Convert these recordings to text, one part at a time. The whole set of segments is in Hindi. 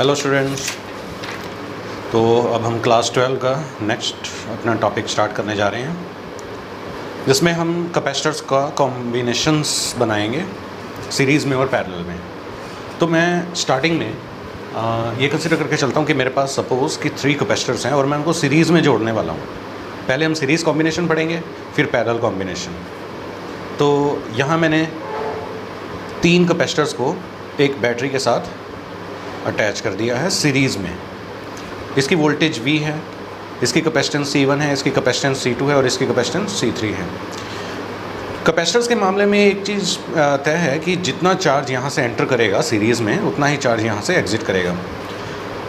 Hello students. तो अब हम क्लास 12 का नेक्स्ट अपना टॉपिक स्टार्ट करने जा रहे हैं, जिसमें हम कैपेसिटर्स का कॉम्बिनेशंस बनाएंगे सीरीज़ में और पैरेलल में। तो मैं स्टार्टिंग में ये कंसिडर करके चलता हूँ कि मेरे पास सपोज़ कि 3 कैपेसिटर्स हैं और मैं उनको सीरीज़ में जोड़ने वाला हूँ। पहले हम सीरीज़ कॉम्बिनेशन पढ़ेंगे, फिर पैरेलल कॉम्बिनेशन। तो यहाँ मैंने 3 कैपेसिटर्स को एक बैटरी के साथ अटैच कर दिया है सीरीज़ में। इसकी वोल्टेज V है, इसकी कैपेसिटेंस C1 है, इसकी कैपेसिटेंस C2 है और इसकी कैपेसिटेंस C3 है। कैपेसिटर्स के मामले में एक चीज़ तय है कि जितना चार्ज यहाँ से एंटर करेगा सीरीज़ में, उतना ही चार्ज यहाँ से एग्ज़िट करेगा।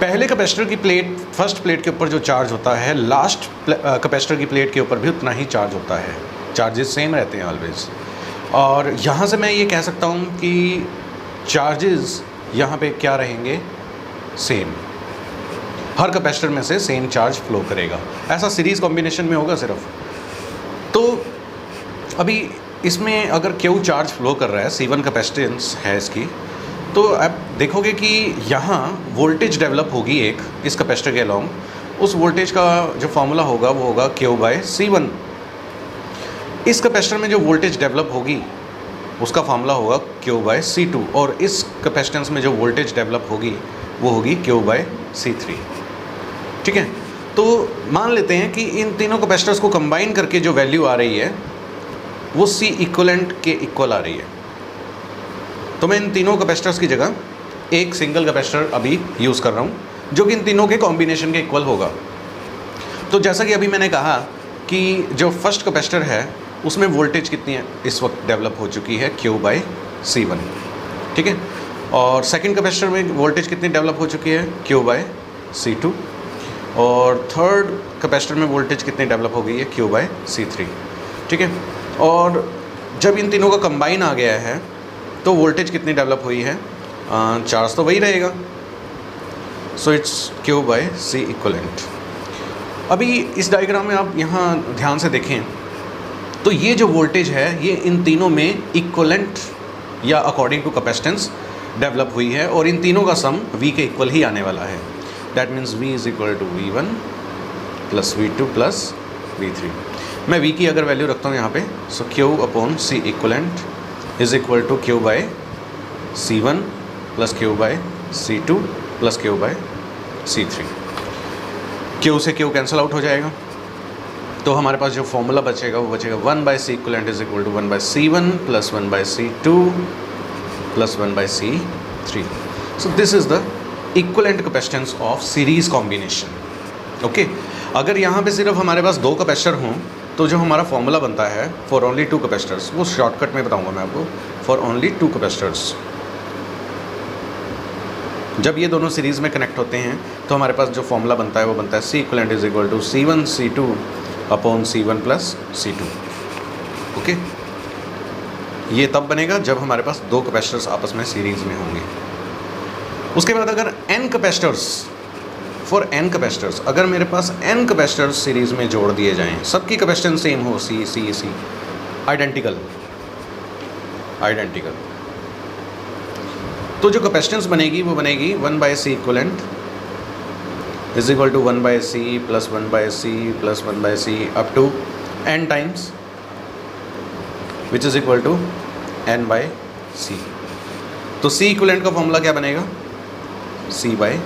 पहले कैपेसिटर की प्लेट, फर्स्ट प्लेट के ऊपर जो चार्ज होता है, लास्ट कैपेसिटर की प्लेट के ऊपर भी उतना ही चार्ज होता है। चार्जेस सेम रहते हैं ऑलवेज। और यहाँ से मैं ये कह सकता हूँ कि चार्जेस यहाँ पे क्या रहेंगे, सेम। हर कैपेसिटर में से सेम चार्ज फ्लो करेगा। ऐसा सीरीज़ कॉम्बिनेशन में होगा सिर्फ। तो अभी इसमें अगर क्यू चार्ज फ्लो कर रहा है, C1 कैपेसिटेंस है इसकी, तो आप देखोगे कि यहाँ वोल्टेज डेवलप होगी एक इस कैपेसिटर के अलॉन्ग। उस वोल्टेज का जो फॉर्मूला होगा वो होगा Q/C1। इस कैपेसिटर में जो वोल्टेज डेवलप होगी उसका फार्मूला होगा Q/C2, और इस कैपेसिटेंस में जो वोल्टेज डेवलप होगी वो होगी Q/C3। ठीक है। तो मान लेते हैं कि इन तीनों कैपेसिटर्स को कंबाइन करके जो वैल्यू आ रही है वो C इक्वलेंट के इक्वल आ रही है। तो मैं इन तीनों कैपेसिटर्स की जगह एक सिंगल कैपेसिटर अभी यूज़ कर रहा हूँ, जो कि इन तीनों के कॉम्बिनेशन के इक्वल होगा। तो जैसा कि अभी मैंने कहा कि जो फर्स्ट कैपेसिटर है उसमें वोल्टेज कितनी है इस वक्त डेवलप हो चुकी है, Q/C1। ठीक है। और सेकंड कैपेसिटर में वोल्टेज कितनी डेवलप हो चुकी है, Q/C2। और थर्ड कैपेसिटर में वोल्टेज कितनी डेवलप हो गई है, Q/C3। ठीक है। और जब इन तीनों का कंबाइन आ गया है तो वोल्टेज कितनी डेवलप हुई है, चार्ज तो वही रहेगा। So it's Q/C equivalent. अभी इस डायग्राम में आप यहाँ ध्यान से देखें तो ये जो वोल्टेज है ये इन तीनों में इक्वलेंट या अकॉर्डिंग टू कैपेसिटेंस डेवलप हुई है, और इन तीनों का सम V के इक्वल ही आने वाला है। That means V is equal to V1 plus V2 plus V3। मैं V की अगर वैल्यू रखता हूँ यहाँ पे, so Q/C equivalent is equal to Q/C1 plus Q/C2 plus Q/C3। Q से Q कैंसिल आउट हो जाएगा, तो हमारे पास जो फॉर्मूला बचेगा वो बचेगा 1/C equivalent is equal to 1/C1 plus 1/C2 plus 1/C3। So this is the equivalent capacitance of series combination. Okay. अगर यहाँ पे सिर्फ हमारे पास 2 कैपेसिटर हों तो जो हमारा फॉर्मूला बनता है फॉर ओनली 2 कैपेसिटर्स, वो शॉर्टकट में बताऊँगा मैं आपको। फॉर ओनली 2 कैपेसिटर्स, जब ये दोनों सीरीज़ में कनेक्ट होते हैं तो हमारे पास जो फॉर्मूला बनता है वो बनता है C equivalent is equal to C1/C2 plus C2। Okay. ये तब बनेगा जब हमारे पास 2 कैपेसिटर्स आपस में सीरीज़ में होंगे। उसके बाद अगर n capacitors, for n capacitors, अगर मेरे पास n कैपेसिटर्स सीरीज़ में जोड़ दिए जाएं, सबकी कैपेसिटेंस सेम हो, C आइडेंटिकल, तो जो कैपेसिटेंस बनेगी वो बनेगी 1/C equivalent is equal to 1/C plus 1/C plus 1/C up to n times, which is equal to n/C। तो C इक्वलेंट का फॉर्मूला क्या बनेगा, C/n।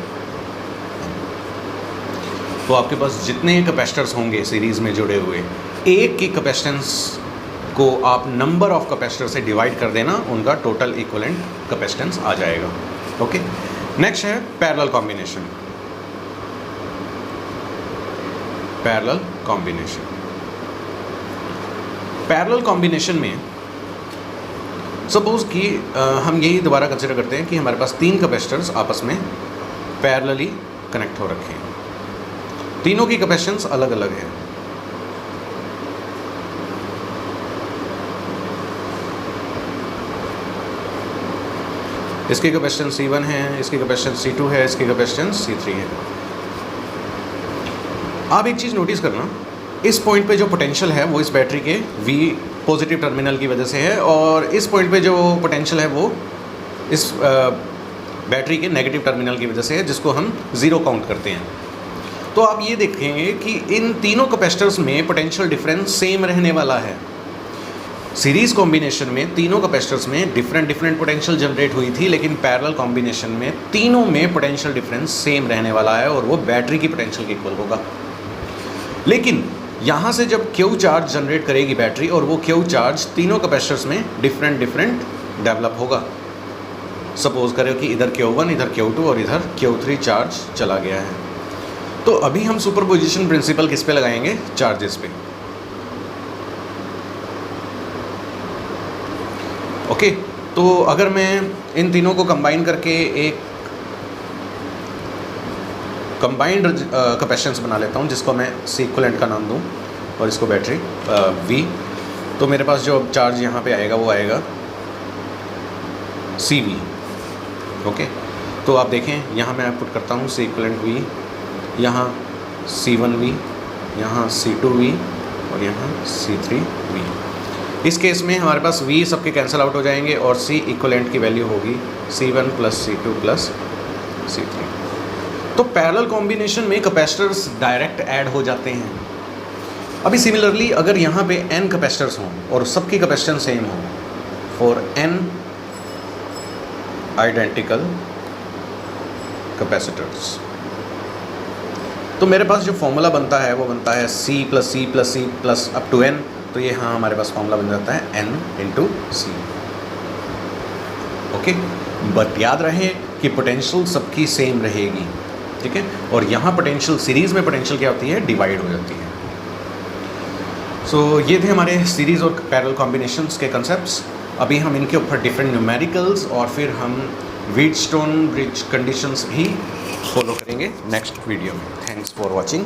तो आपके पास जितने कैपेसिटर्स होंगे सीरीज़ में जुड़े हुए, एक की कैपेसिटेंस को आप नंबर ऑफ कैपेसिटर से डिवाइड कर देना, उनका टोटल इक्वलेंट कैपेसिटेंस आ जाएगा। ओके। नेक्स्ट है पैरेलल कॉम्बिनेशन। पैरेलल कॉम्बिनेशन में सपोज़ कि हम यही दोबारा कंसिडर करते हैं कि हमारे पास 3 कैपेसिटर्स आपस में पैरेलली कनेक्ट हो रखे हैं। तीनों की कैपेसिटेंस अलग अलग है। इसकी कैपेसिटेंस C1 है, इसकी कैपेसिटेंस C2 है, इसकी कैपेसिटेंस C3 है। आप एक चीज़ नोटिस करना, इस पॉइंट पे जो पोटेंशियल है वो इस बैटरी के V पॉजिटिव टर्मिनल की वजह से है, और इस पॉइंट पे जो पोटेंशियल है वो इस बैटरी के नेगेटिव टर्मिनल की वजह से है, जिसको हम ज़ीरो काउंट करते हैं। तो आप ये देखेंगे कि इन तीनों कैपेसिटर्स में पोटेंशियल डिफरेंस सेम रहने वाला है। सीरीज़ कॉम्बिनेशन में तीनों कैपेसिटर्स में डिफरेंट पोटेंशियल जनरेट हुई थी, लेकिन पैरेलल कॉम्बिनेशन में तीनों में पोटेंशियल डिफरेंस सेम रहने वाला है और वो बैटरी की पोटेंशियल के इक्वल होगा। लेकिन यहाँ से जब क्यू चार्ज जनरेट करेगी बैटरी, और वो क्यू चार्ज तीनों कैपेसिटर्स में डिफरेंट डेवलप होगा। सपोज करें कि इधर Q1, इधर Q2 और इधर Q3 चार्ज चला गया है। तो अभी हम सुपरपोजिशन प्रिंसिपल किस पे लगाएंगे? चार्जेस पे। ओके, तो अगर मैं इन तीनों को कंबाइन करके एक कंबाइंड कैपेसिटेंस बना लेता हूँ, जिसको मैं C इक्विवेलेंट का नाम दूँ और इसको बैटरी V, तो मेरे पास जो चार्ज यहाँ पे आएगा वो आएगा CV। ओके, तो आप देखें यहाँ मैं पुट करता हूँ C इक्विवेलेंट V, यहाँ C1V, यहाँ C2V और यहाँ C3V। इस केस में हमारे पास V सबके कैंसिल आउट हो जाएंगे और C इक्विवेलेंट की वैल्यू होगी C1 + C2 + C3। तो पैरेलल कॉम्बिनेशन में कैपेसिटर्स डायरेक्ट ऐड हो जाते हैं। अभी सिमिलरली अगर यहाँ पे n कैपेसिटर्स हों और सबकी कैपेसिटेंस सेम हो, फॉर n आइडेंटिकल कैपेसिटर्स, तो मेरे पास जो फॉर्मूला बनता है वो बनता है C + C + C + up to n। तो ये हाँ हमारे पास फॉर्मूला बन जाता है n × C। ओके, बट याद रहे कि पोटेंशियल सबकी सेम रहेगी, ठीक है। और यहाँ पोटेंशियल, सीरीज़ में पोटेंशियल क्या होती है? डिवाइड हो जाती है। सो ये थे हमारे सीरीज़ और पैरेलल कॉम्बिनेशंस के कंसेप्ट्स। अभी हम इनके ऊपर डिफरेंट न्यूमेरिकल्स और फिर हम व्हीटस्टोन ब्रिज कंडीशंस भी फॉलो करेंगे नेक्स्ट वीडियो में। Thanks for watching.